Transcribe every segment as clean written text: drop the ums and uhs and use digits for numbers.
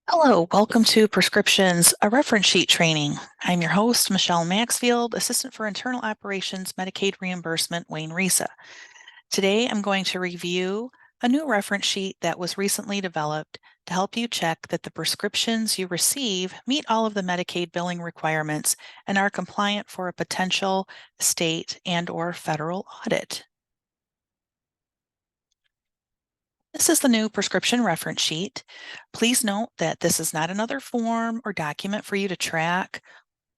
Hello, welcome to Prescriptions, a reference sheet training. I'm your host, Michelle Maxfield, Assistant for Internal Operations, Medicaid Reimbursement, Wayne RESA. Today, I'm going to review a new reference sheet that was recently developed to help you check that the prescriptions you receive meet all of the Medicaid billing requirements and are compliant for a potential state and/or federal audit. This is the new prescription reference sheet. Please note that this is not another form or document for you to track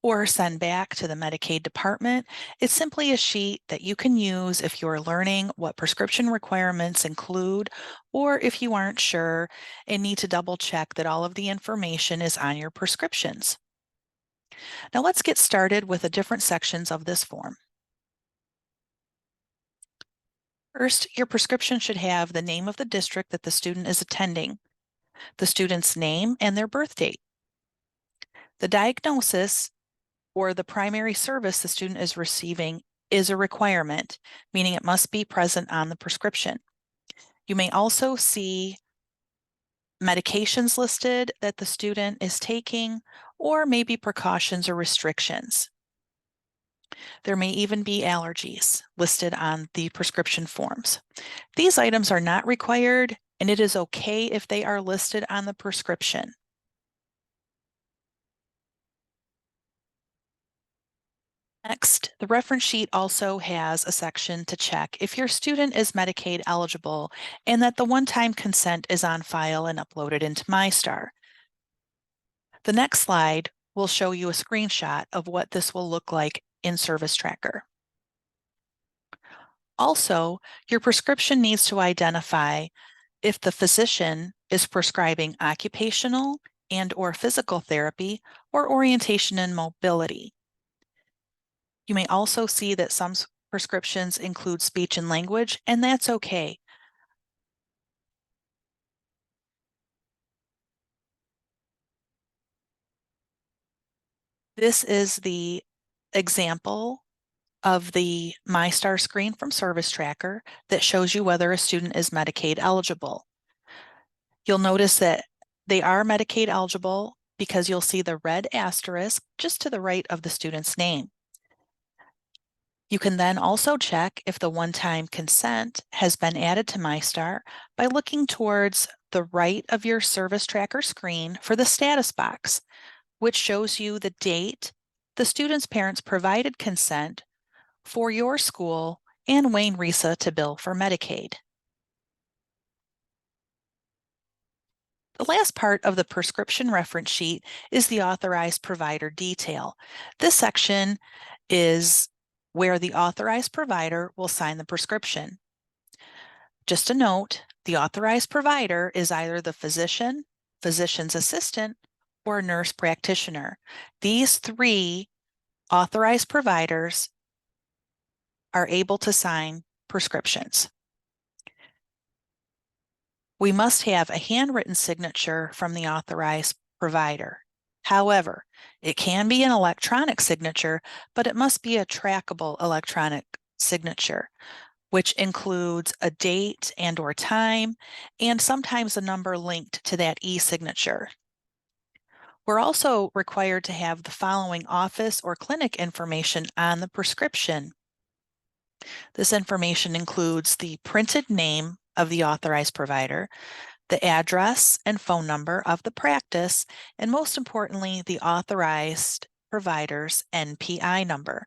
or send back to the Medicaid department. It's simply a sheet that you can use if you're learning what prescription requirements include, or if you aren't sure and need to double check that all of the information is on your prescriptions. Now let's get started with the different sections of this form. First, your prescription should have the name of the district that the student is attending, the student's name and their birth date. The diagnosis or the primary service the student is receiving is a requirement, meaning it must be present on the prescription. You may also see medications listed that the student is taking, or maybe precautions or restrictions. There may even be allergies listed on the prescription forms. These items are not required, and it is okay if they are listed on the prescription. Next, the reference sheet also has a section to check if your student is Medicaid eligible and that the one-time consent is on file and uploaded into MyStar. The next slide will show you a screenshot of what this will look like in Service Tracker. Also, your prescription needs to identify if the physician is prescribing occupational and/or physical therapy or orientation and mobility. You may also see that some prescriptions include speech and language, and that's okay. This is the example of the MyStar screen from Service Tracker that shows you whether a student is Medicaid eligible. You'll notice that they are Medicaid eligible because you'll see the red asterisk just to the right of the student's name. You can then also check if the one-time consent has been added to MyStar by looking towards the right of your Service Tracker screen for the status box, which shows you the date the student's parents provided consent for your school and Wayne RESA to bill for Medicaid. The last part of the prescription reference sheet is the authorized provider detail. This section is where the authorized provider will sign the prescription. Just a note, the authorized provider is either the physician, physician's assistant, or nurse practitioner. These three authorized providers are able to sign prescriptions. We must have a handwritten signature from the authorized provider. However, it can be an electronic signature, but it must be a trackable electronic signature, which includes a date and/or time, and sometimes a number linked to that e-signature. We're also required to have the following office or clinic information on the prescription. This information includes the printed name of the authorized provider, the address and phone number of the practice, and most importantly, the authorized provider's NPI number.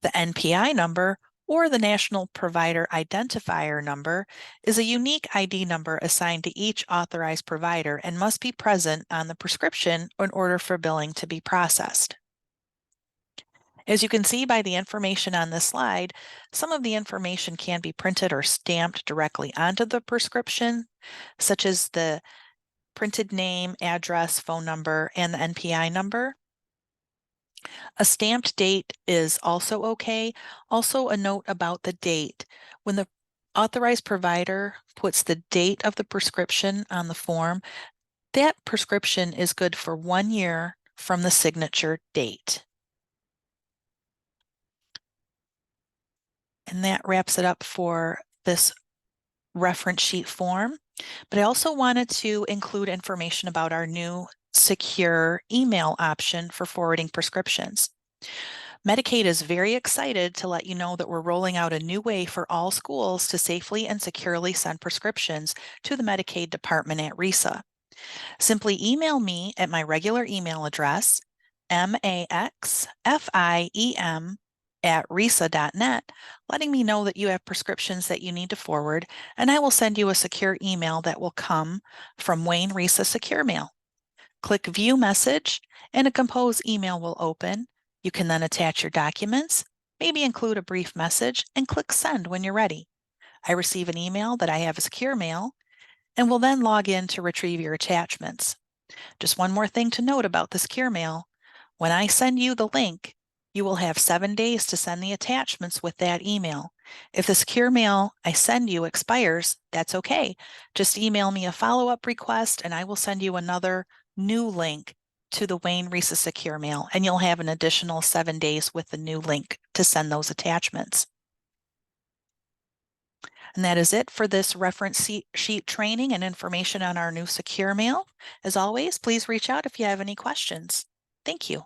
The NPI number, or the National Provider Identifier number, is a unique ID number assigned to each authorized provider and must be present on the prescription in order for billing to be processed. As you can see by the information on this slide, some of the information can be printed or stamped directly onto the prescription, such as the printed name, address, phone number, and the NPI number. A stamped date is also okay. Also, a note about the date. When the authorized provider puts the date of the prescription on the form, that prescription is good for 1 year from the signature date. And that wraps it up for this reference sheet form. But I also wanted to include information about our new secure email option for forwarding prescriptions. Medicaid is very excited to let you know that we're rolling out a new way for all schools to safely and securely send prescriptions to the Medicaid department at RESA. Simply email me at my regular email address, maxfiem@resa.net, letting me know that you have prescriptions that you need to forward, and I will send you a secure email that will come from Wayne RESA Secure Mail. Click View Message, and a compose email will open. You can then attach your documents, maybe include a brief message, and click Send when you're ready. I receive an email that I have a secure mail and will then log in to retrieve your attachments. Just one more thing to note about the secure mail. When I send you the link, you will have 7 days to send the attachments with that email. If the secure mail I send you expires, that's okay. Just email me a follow-up request and I will send you another new link to the Wayne RESA Secure Mail, and you'll have an additional 7 days with the new link to send those attachments. And that is it for this reference sheet training and information on our new secure mail. As always, please reach out if you have any questions. Thank you.